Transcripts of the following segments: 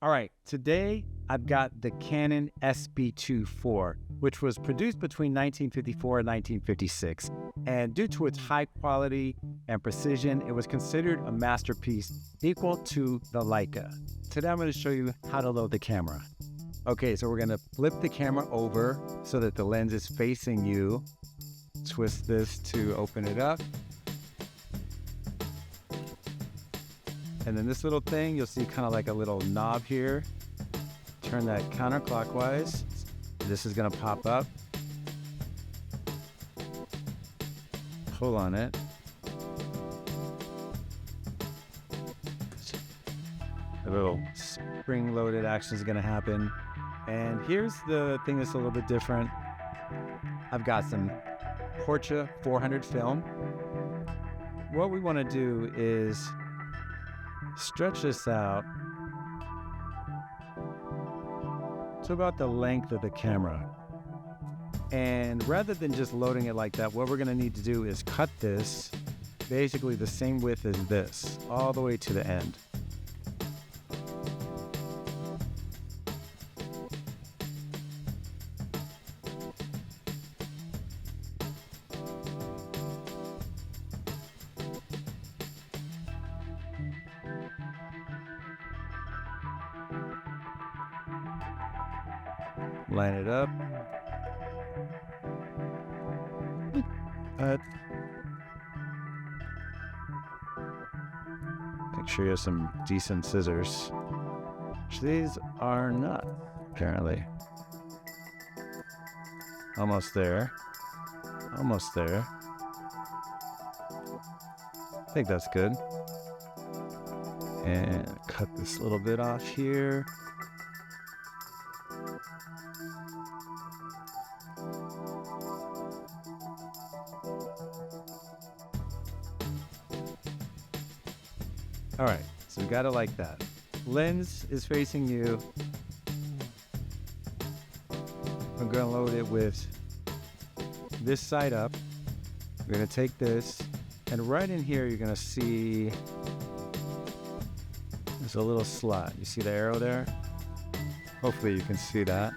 All right, today I've got the Canon SB2 IV, which was produced between 1954 and 1956. And due to its high quality and precision, it was considered a masterpiece equal to the Leica. Today I'm going to show you how to load the camera. Okay, so we're going to flip the camera over so that the lens is facing you. Twist this to open it up. And then this little thing, you'll see kind of like a little knob here. Turn that counterclockwise. This is gonna pop up. Pull on it. A little spring-loaded action is gonna happen. And here's the thing that's a little bit different. I've got some Portra 400 film. What we wanna do is stretch this out to about the length of the camera. And rather than just loading it like that, what we're gonna need to do is cut this basically the same width as this, all the way to the end. Line it up. Make sure you have some decent scissors. Which these are not, apparently. Almost there. Almost there. I think that's good. And cut this little bit off here. All right, so we got it like that. Lens is facing you. I'm gonna load it with this side up. We're gonna take this, and right in here, you're gonna see there's a little slot. You see the arrow there? Hopefully you can see that.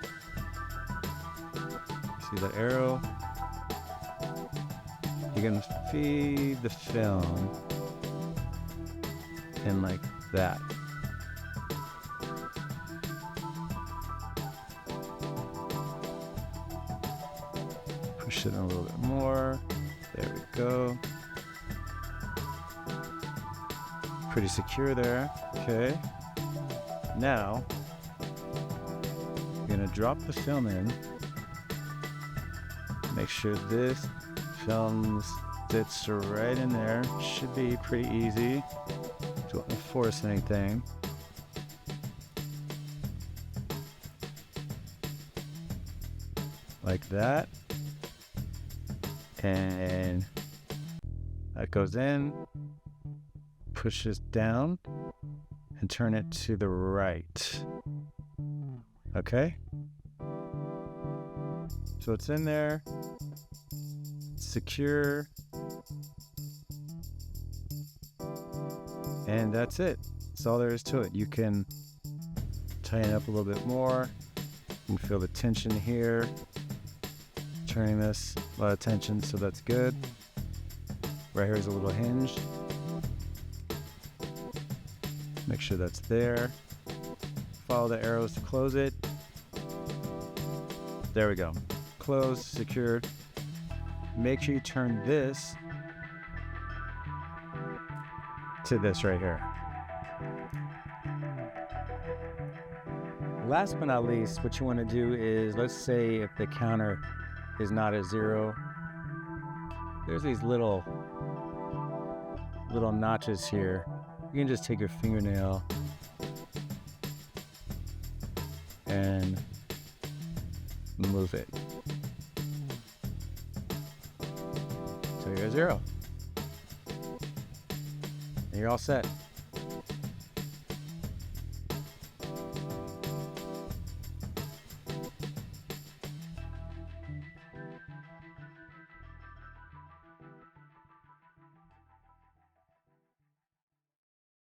See the arrow? You're gonna feed the film in like that. Push it in a little bit more. There we go. Pretty secure there. Okay. Now, you're gonna drop the film in. Make sure this film fits right in there. Should be pretty easy. Don't force anything. Like that. And that goes in. Push this down and turn it to the right. Okay? So it's in there. Secure. And that's it. That's all there is to it. You can tighten it up a little bit more. You can feel the tension here. Turning this, a lot of tension, so that's good. Right here is a little hinge. Make sure that's there. Follow the arrows to close it. There we go. Closed, secured. Make sure you turn this to this right here. Last but not least, what you want to do is, let's say if the counter is not at 0, there's these little notches here. You can just take your fingernail and move it. So you're at 0. And you're all set.